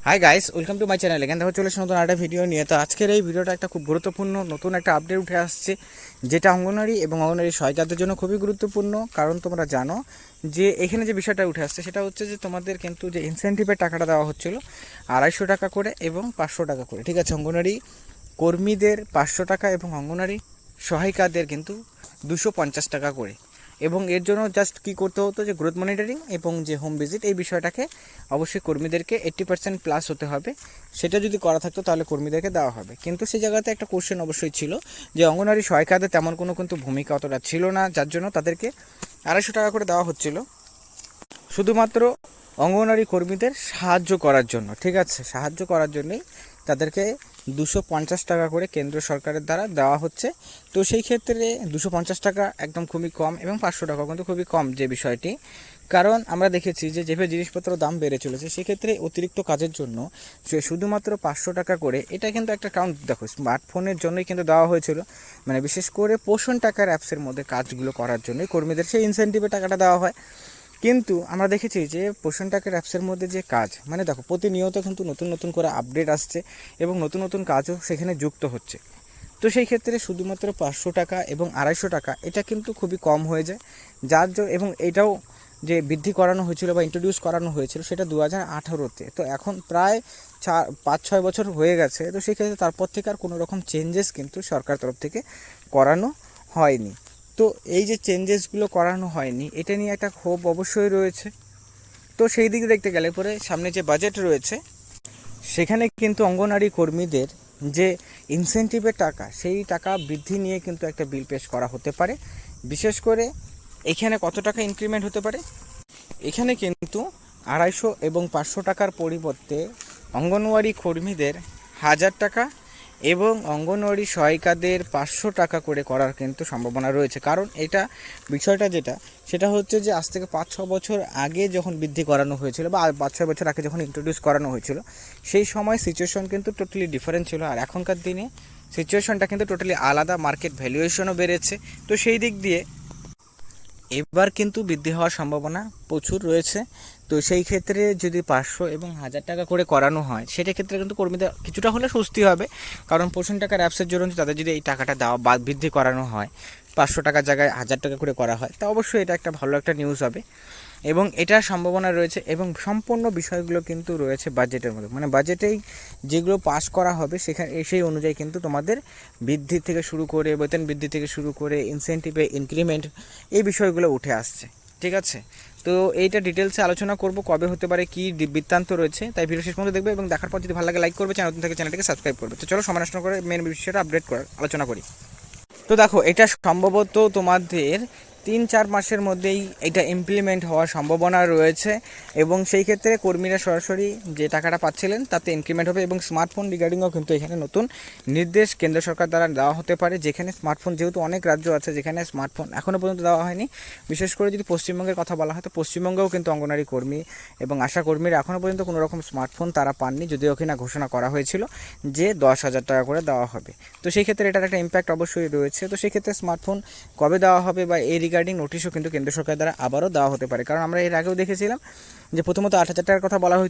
Hi guys, welcome to my channel. এখানে দেখো চলে এসেছে নতুন একটা ভিডিও নিয়ে। তো আজকের এই ভিডিওটা একটা খুব গুরুত্বপূর্ণ নতুন একটা আপডেট উঠে আসছে, যেটা অঙ্গনওয়াড়ি এবং অঙ্গনওয়াড়ি সহায়িকাদের জন্য খুবই গুরুত্বপূর্ণ। কারণ তোমরা জানো যে এখানে যে বিষয়টা উঠে আসছে সেটা হচ্ছে যে তোমাদের কিন্তু যে ইনসেন্টিভের টাকাটা দেওয়া হচ্ছিল 250 টাকা করে এবং 500 টাকা করে, ঠিক আছে। অঙ্গনওয়াড়ি কর্মীদের 500 টাকা এবং অঙ্গনওয়াড়ি সহায়িকাদের কিন্তু 250 টাকা করে। এবং এর জন্য জাস্ট কী করতে হতো, যে গ্রোথ মনিটরিং এবং যে হোম ভিজিট, এই বিষয়টাকে অবশ্যই কর্মীদেরকে 80% প্লাস হতে হবে। সেটা যদি করা থাকতো তাহলে কর্মীদেরকে দেওয়া হবে। কিন্তু সেই জায়গাতে একটা কোশ্চেন অবশ্যই ছিল যে অঙ্গনওয়াড়ি সহায়িকাদের তেমন কোনো কিন্তু ভূমিকা অতটা ছিল না, যার জন্য তাদেরকে 250 টাকা করে দেওয়া হচ্ছিল শুধুমাত্র অঙ্গনওয়াড়ি কর্মীদের সাহায্য করার জন্য, ঠিক আছে। সাহায্য করার জন্যই তাদেরকে 250 টাকা করে কেন্দ্র সরকারের দ্বারা দেওয়া হচ্ছে। তো সেই ক্ষেত্রে 250 টাকা একদম খুবই কম এবং 500 টাকা কিন্তু খুবই কম যে বিষয়টি। কারণ আমরা দেখেছি যে যেভাবে জিনিসপত্র দাম বেড়ে চলেছে, সেক্ষেত্রে অতিরিক্ত কাজের জন্য শুধুমাত্র 500 টাকা করে, এটা কিন্তু একটা কারণ দেখো, স্মার্টফোনের জন্যই কিন্তু দেওয়া হয়েছিল। মানে বিশেষ করে পোষণ টাকার অ্যাপসের মধ্যে কাজগুলো করার জন্যই কর্মীদের সেই ইনসেন্টিভের টাকাটা দেওয়া হয়। কিন্তু আমরা দেখেছি যে পোষণ টাকার অ্যাপসের মধ্যে যে কাজ, মানে দেখো প্রতিনিয়ত কিন্তু নতুন নতুন করে আপডেট আসছে এবং নতুন নতুন কাজও সেখানে যুক্ত হচ্ছে। তো সেই ক্ষেত্রে শুধুমাত্র 500 টাকা এবং 250 টাকা এটা কিন্তু খুবই কম হয়ে যায়। এবং এটাও যে বৃদ্ধি করানো হয়েছিল বা ইন্ট্রোডিউস করানো হয়েছিল সেটা 2018-তে। তো এখন প্রায় 5-6 বছর হয়ে গেছে। তো সেই ক্ষেত্রে তারপর থেকে আর কোনো রকম চেঞ্জেস কিন্তু সরকার তরফ থেকে করানো হয়নি। তো এই যে চেঞ্জেসগুলো করানো হয়নি, এটা নিয়ে একটা ক্ষোভ অবশ্যই রয়েছে। তো সেই দিকে দেখতে গেলে পরে সামনে যে বাজেট রয়েছে সেখানে কিন্তু অঙ্গনওয়াড়ি কর্মীদের যে ইনসেন্টিভের টাকা, সেই টাকা বৃদ্ধি নিয়ে কিন্তু একটা বিল পেশ করা হতে পারে। বিশেষ করে এখানে কত টাকা ইনক্রিমেন্ট হতে পারে, এখানে কিন্তু 250 এবং 500 টাকার পরিবর্তে অঙ্গনওয়াড়ি কর্মীদের 1000 টাকা এবং অঙ্গনওয়াড়ি সহায়িকাদের 500 টাকা করে করার কিন্তু সম্ভাবনা রয়েছে। কারণ এটা বিষয়টা যেটা, সেটা হচ্ছে যে আজ থেকে 5-6 বছর আগে যখন বৃদ্ধি করানো হয়েছিল বা 5-6 বছর আগে যখন ইন্ট্রোডিউস করানো হয়েছিল, সেই সময় সিচুয়েশন কিন্তু টোটালি ডিফারেন্ট ছিল। আর এখনকার দিনে সিচুয়েশনটা কিন্তু টোটালি আলাদা, মার্কেট ভ্যালুয়েশনও বেড়েছে। তো সেই দিক দিয়ে এবার কিন্তু বৃদ্ধি হওয়ার সম্ভাবনা প্রচুর রয়েছে। তো সেই ক্ষেত্রে যদি 500 এবং 1000 টাকা করে করানো হয়, সেটা ক্ষেত্রে কিন্তু কর্মীদের কিছুটা হলে স্বস্তি হবে। কারণ পোষণ টাকার অ্যাপসের জন্য তাদের যদি এই টাকাটা দেওয়া বা বৃদ্ধি করানো হয়, 500 টাকার জায়গায় 1000 টাকা করে করা হয়, তা অবশ্যই এটা একটা ভালো একটা নিউজ হবে এবং এটার সম্ভাবনা রয়েছে। এবং সম্পূর্ণ বিষয়গুলো কিন্তু রয়েছে বাজেটের মধ্যে, মানে বাজেটেই যেগুলো পাস করা হবে সেখানে সেই অনুযায়ী কিন্তু তোমাদের বৃদ্ধি থেকে শুরু করে, বেতন বৃদ্ধি থেকে শুরু করে, ইনসেন্টিভে ইনক্রিমেন্ট, এই বিষয়গুলো উঠে আসছে, ঠিক আছে। তো এইটা ডিটেলসে আলোচনা করব কবে হতে পারে, কী বৃত্তান্ত রয়েছে। তাই ভিডিও শেষ পর্যন্ত দেখবে এবং দেখার পর যদি ভালো লাগে লাইক করবে, চ্যানেল থেকে চ্যানেলটিকে সাবস্ক্রাইব করবে। তো চলো সময় নষ্ট করে মেন বিষয়টা আলোচনা করি। তো দেখো, এটা সম্ভবত তোমাদের 3-4 মাসের মধ্যেই এটা ইমপ্লিমেন্ট হওয়ার সম্ভাবনা রয়েছে এবং সেই ক্ষেত্রে কর্মীরা সরাসরি যে টাকাটা পাচ্ছিলেন তাতে ইনক্রিমেন্ট হবে। এবং স্মার্টফোন রিগার্ডিংও কিন্তু এখানে নতুন নির্দেশ কেন্দ্র সরকার দ্বারা দেওয়া হতে পারে, যেখানে স্মার্টফোন, যেহেতু অনেক রাজ্য আছে যেখানে স্মার্টফোন এখনও পর্যন্ত দেওয়া হয়নি। বিশেষ করে যদি পশ্চিমবঙ্গের কথা বলা হয়, তো পশ্চিমবঙ্গেও কিন্তু অঙ্গনওয়াড়ি কর্মী এবং আশা কর্মীরা এখনও পর্যন্ত কোনো রকম স্মার্টফোন তারা পাননি, যদিও ওখানে ঘোষণা করা হয়েছিল যে 10,000 টাকা করে দেওয়া হবে। তো সেই ক্ষেত্রে এটার একটা ইম্প্যাক্ট অবশ্যই রয়েছে। তো সেই ক্ষেত্রে স্মার্টফোন কবে দেওয়া হবে বা এই রিগার্ডিং নোটিশও কিন্তু কেন্দ্র সরকার দ্বারা আবারও দেওয়া হতে পারে। কারণ আমরা এর আগেও দেখেছিলাম যে প্রথমত 8,000 টাকার কথা বলা হয়েছিল,